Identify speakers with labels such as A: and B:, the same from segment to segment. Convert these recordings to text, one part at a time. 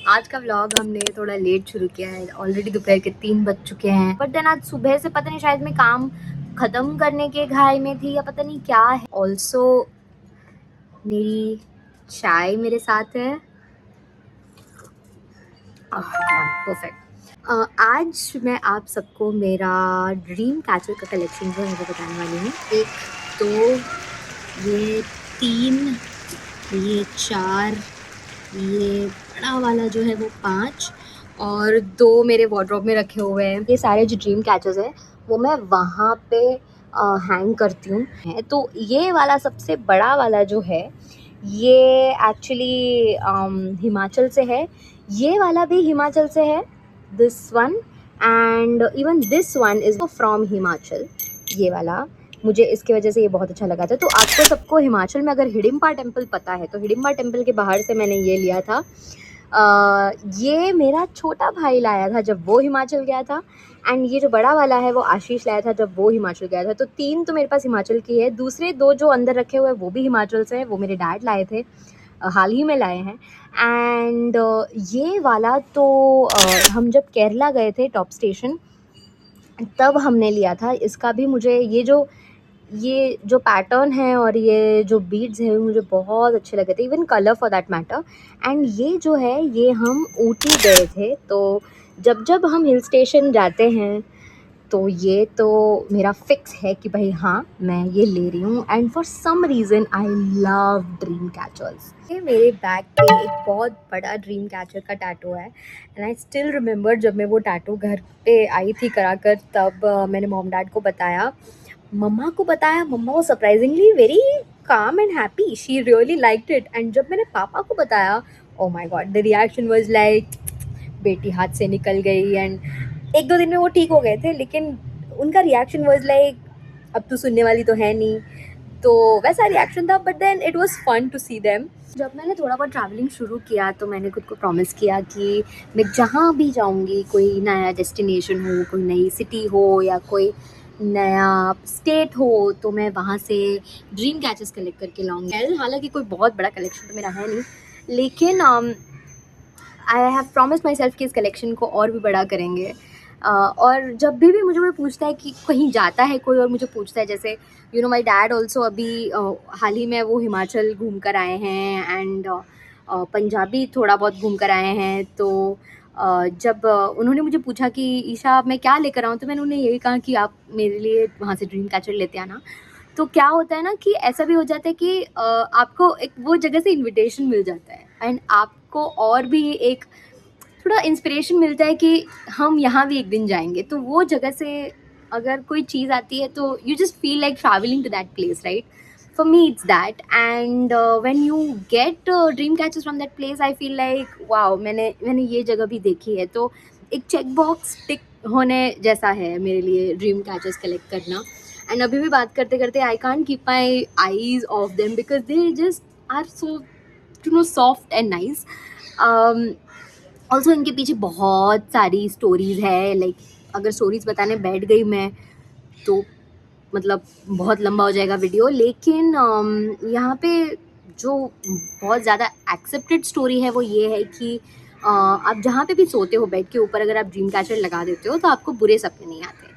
A: आज का व्लॉग हमने थोड़ा लेट शुरू किया है। ऑलरेडी दोपहर के 3 बज चुके हैं, बट देन आज सुबह से पता नहीं, शायद मैं काम ख़त्म करने के घाई में थी या पता नहीं क्या है। ऑल्सो मेरी चाय मेरे साथ है। परफेक्ट। आज मैं आप सबको मेरा ड्रीम कैचर का कलेक्शन जो है वो बताने वाली हूँ। 1 2 ये 3 ये 4 ये बड़ा वाला जो है वो 5 और 2 मेरे वार्डरोब में रखे हुए हैं। ये सारे जो ड्रीम कैचर्स हैं वो मैं वहाँ पे हैंग करती हूँ। तो ये वाला सबसे बड़ा वाला जो है ये एक्चुअली हिमाचल से है। ये वाला भी हिमाचल से है, this one, and even this one is from Himachal. ये वाला मुझे इसकी वजह से ये बहुत अच्छा लगा था। तो आपको सबको हिमाचल में अगर हिडिंबा टेम्पल पता है तो हिडिंबा टेम्पल के बाहर से मैंने ये लिया था। ये मेरा छोटा भाई लाया था जब वो हिमाचल गया था, एंड ये जो बड़ा वाला है वो आशीष लाया था जब वो हिमाचल गया था। तो 3 तो मेरे पास हिमाचल की है। दूसरे 2 जो अंदर रखे हुए हैं वो भी हिमाचल से हैं, वो मेरे डैड लाए थे, हाल ही में लाए हैं। एंड ये वाला तो हम जब केरला गए थे टॉप स्टेशन तब हमने लिया था। इसका भी मुझे ये जो पैटर्न है और ये जो बीड्स हैं मुझे बहुत अच्छे लगे थे, even colour for that matter. And ये जो है ये हम ऊटी गए थे, तो जब हम हिल स्टेशन जाते हैं तो ये तो मेरा फिक्स है कि भाई हाँ मैं ये ले रही हूँ। And for some reason I love dream catchers. ये मेरे बैग पे एक बहुत बड़ा ड्रीम कैचर का टैटू है, एंड आई स्टिल रिमेंबर जब मैं वो टैटू घर पे आई थी कराकर, तब मैंने मॉम डैड को बताया, मम्मा को बताया। मम्मा वो surprisingly very calm and happy, she really liked it. And जब मैंने पापा को बताया, ओ my God, the reaction was like बेटी हाथ से निकल गई। एंड 1-2 दिन में वो ठीक हो गए थे, लेकिन उनका रिएक्शन वाज लाइक अब तो सुनने वाली तो है नहीं, तो वैसा रिएक्शन था। But then it was fun to see them. जब मैंने थोड़ा बहुत ट्रैवलिंग शुरू किया तो मैंने खुद को प्रॉमिस किया कि मैं जहाँ भी जाऊँगी, कोई नया डेस्टिनेशन हो, कोई नई सिटी हो या कोई नया स्टेट हो, तो मैं वहाँ से ड्रीम कैचेस कलेक्ट करके लाऊंगी। हालांकि कोई बहुत बड़ा कलेक्शन तो मेरा है नहीं, लेकिन I have promise my self कि इस कलेक्शन को और भी बड़ा करेंगे। और जब भी मुझे कोई पूछता है कि कहीं जाता है कोई और मुझे पूछता है, जैसे you know my dad also अभी हाल ही में वो हिमाचल घूम कर आए हैं, एंड पंजाबी थोड़ा बहुत घूम कर आए हैं। तो जब उन्होंने मुझे पूछा कि ईशा मैं क्या लेकर आऊँ, तो मैंने उन्हें यही कहा कि आप मेरे लिए वहाँ से ड्रीम कैचर लेते आना। तो क्या होता है ना कि ऐसा भी हो जाता है कि आपको एक वो जगह से इनविटेशन मिल जाता है, एंड आपको और भी एक थोड़ा इंस्पिरेशन मिलता है कि हम यहाँ भी एक दिन जाएंगे। तो वो जगह से अगर कोई चीज़ आती है तो you just feel like travelling to that place, right? For me it's that. And when you get dream catches from that place I feel like wow, मैंने ये जगह भी देखी है। तो एक चेक बॉक्स टिक होने जैसा है मेरे लिए ड्रीम कैचेस कलेक्ट करना। एंड अभी भी बात करते करते I can't keep my eyes off them because they just are so you know soft and nice. Also इनके पीछे बहुत सारी स्टोरीज़ है। लाइक अगर स्टोरीज़ बताने बैठ गई मैं तो मतलब बहुत लंबा हो जाएगा वीडियो, लेकिन यहाँ पे जो बहुत ज़्यादा एक्सेप्टेड स्टोरी है वो ये है कि आप जहाँ पे भी सोते हो बेड के ऊपर, अगर आप ड्रीम कैचर लगा देते हो तो आपको बुरे सपने नहीं आते।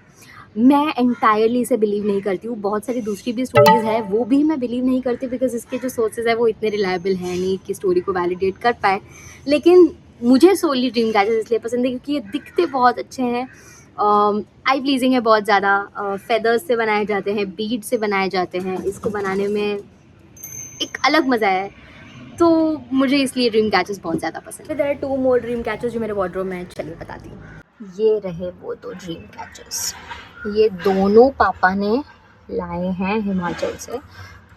A: मैं एंटायरली इसे बिलीव नहीं करती हूँ। बहुत सारी दूसरी भी स्टोरीज़ है वो भी मैं बिलीव नहीं करती, बिकॉज इसके जो सोर्सेज है वो इतने रिलायबल है नहीं कि स्टोरी को वैलिडेट कर पाए। लेकिन मुझे सोली ड्रीम कैचर्स इसलिए पसंद है क्योंकि ये दिखते बहुत अच्छे हैं, आई प्लीजिंग है बहुत ज़्यादा, फेदर्स से बनाए जाते हैं, बीड से बनाए जाते हैं, इसको बनाने में एक अलग मज़ा है। तो मुझे इसलिए ड्रीम कैचर्स बहुत ज़्यादा पसंद है। There are 2 more dream catchers जो मेरे वार्डरोब में, चलिए बताती हूँ। ये रहे वो 2 ड्रीम कैचर्स, ये दोनों पापा ने लाए हैं हिमाचल से।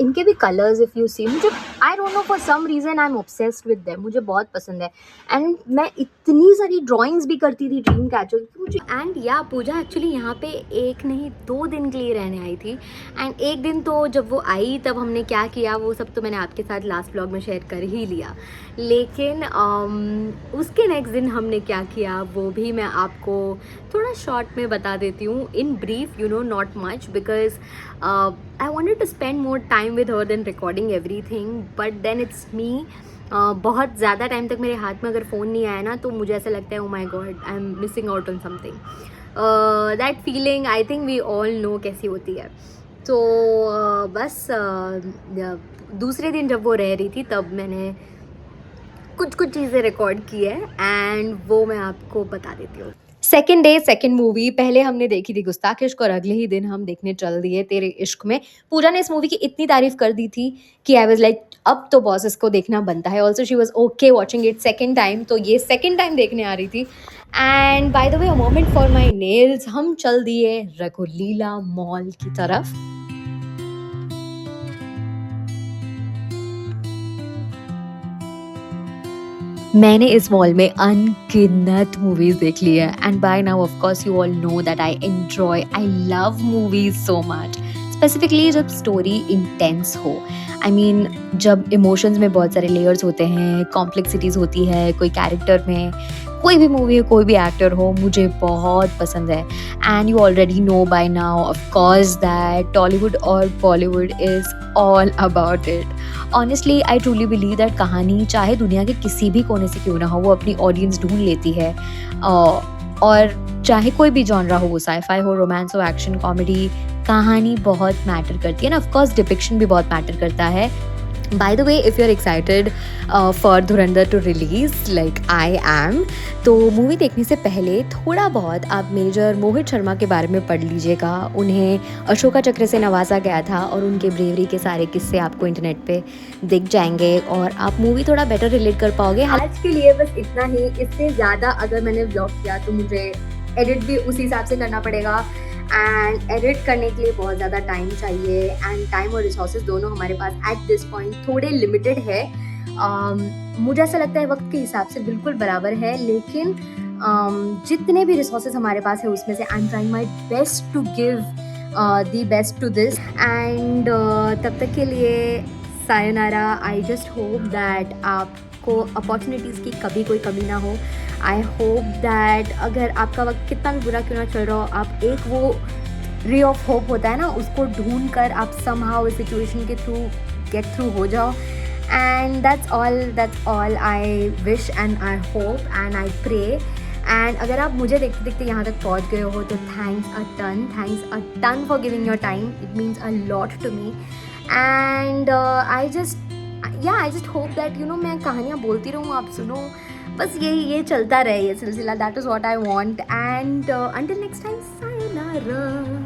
A: इनके भी कलर्स इफ़ यू सी, मुझे I don't know for some reason I am obsessed with them, मुझे बहुत पसंद है। एंड मैं इतनी सारी ड्राइंग्स भी करती थी ड्रीम कैचर की मुझे। एंड या पूजा एक्चुअली यहाँ पे 1 नहीं 2 दिन के लिए रहने आई थी। एंड एक दिन तो जब वो आई तब हमने क्या किया वो सब तो मैंने आपके साथ लास्ट व्लॉग में शेयर कर ही लिया, लेकिन उसके नेक्स्ट दिन हमने क्या किया वो भी मैं आपको थोड़ा शॉर्ट में बता देती हूँ, in brief, you know, not much, because I wanted to spend more time with her than recording everything, but then it's me बहुत ज़्यादा टाइम तक मेरे हाथ में अगर फ़ोन नहीं आया ना तो मुझे ऐसा लगता है oh my God I am missing out on something. That feeling I think we all know कैसी होती है. तो बस दूसरे दिन जब वो रह रही थी तब मैंने कुछ कुछ चीज़ें रिकॉर्ड की है एंड वो मैं आपको बता देती हूँ. Second day second movie. पहले हमने देखी थी गुस्ताख इश्क और अगले ही दिन हम देखने चल दिए तेरे इश्क में. पूजा ने इस मूवी की इतनी तारीफ कर दी थी कि आई वाज लाइक अब तो बॉस इसको देखना बनता है. Also she was okay watching it second time, तो ये सेकेंड टाइम देखने आ रही थी. And bye the way a moment for my nails, हम चल दिए रघुलीला मॉल की तरफ. मैंने इस मॉल में अनगिनत मूवीज़ देख ली है and by now of course you all know that I love movies so much. Specifically जब स्टोरी इंटेंस हो. आई मीन जब इमोशंस में बहुत सारे लेयर्स होते हैं, कॉम्प्लेक्सिटीज़ होती है कोई कैरेक्टर में. कोई भी मूवी हो, कोई भी एक्टर हो, मुझे बहुत पसंद है. And you already know by now of course that Tollywood और Bollywood is all about it. Honestly I truly believe that कहानी चाहे दुनिया के किसी भी कोने से क्यों ना हो, वो अपनी ऑडियंस ढूंढ लेती है. और चाहे कोई भी जॉनरा हो, वो साईफाई हो, रोमांस हो, एक्शन, कॉमेडी, कहानी बहुत मैटर करती है ना. ऑफ कोर्स डिपिक्शन भी बहुत मैटर करता है. By the way if you are excited for Dhurandhar to release like I am, तो मूवी देखने से पहले थोड़ा बहुत आप मेजर मोहित शर्मा के बारे में पढ़ लीजिएगा. उन्हें अशोका चक्र से नवाजा गया था और उनके ब्रेवरी के सारे किस्से आपको इंटरनेट पे दिख जाएंगे और आप मूवी थोड़ा बेटर रिलेट कर पाओगे. आज के लिए बस इतना ही. इससे ज़्यादा अगर मैंने व्लॉग किया तो मुझे एडिट भी उसी हिसाब से करना पड़ेगा एंड एडिट करने के लिए बहुत ज़्यादा टाइम चाहिए एंड टाइम और रिसोर्सेज दोनों हमारे पास एट दिस पॉइंट थोड़े लिमिटेड है. मुझे ऐसा लगता है वक्त के हिसाब से बिल्कुल बराबर है, लेकिन जितने भी रिसोर्सेज हमारे पास है उसमें से I am trying my best to give the best to this. And तब तक के लिए sayonara. I just hope that आपको अपॉर्चुनिटीज़ की कभी कोई कमी ना हो. आई होप दैट अगर आपका वक्त कितना भी बुरा क्यों ना चल रहा हो, आप एक वो रे ऑफ होप होता है ना, उसको ढूंढ कर आप समहाउ इस सिचुएशन के थ्रू गेट थ्रू हो जाओ. And that's all I wish and I hope and I pray. And अगर आप मुझे देखते देखते यहाँ तक पहुँच गए हो तो thanks a ton for giving your time. It means a lot to me. And I just hope that you know मैं कहानियाँ बोलती रहूँ, आप सुनो. बस ये चलता रहे ये सिलसिला. That is what I want. And until next time, sayonara.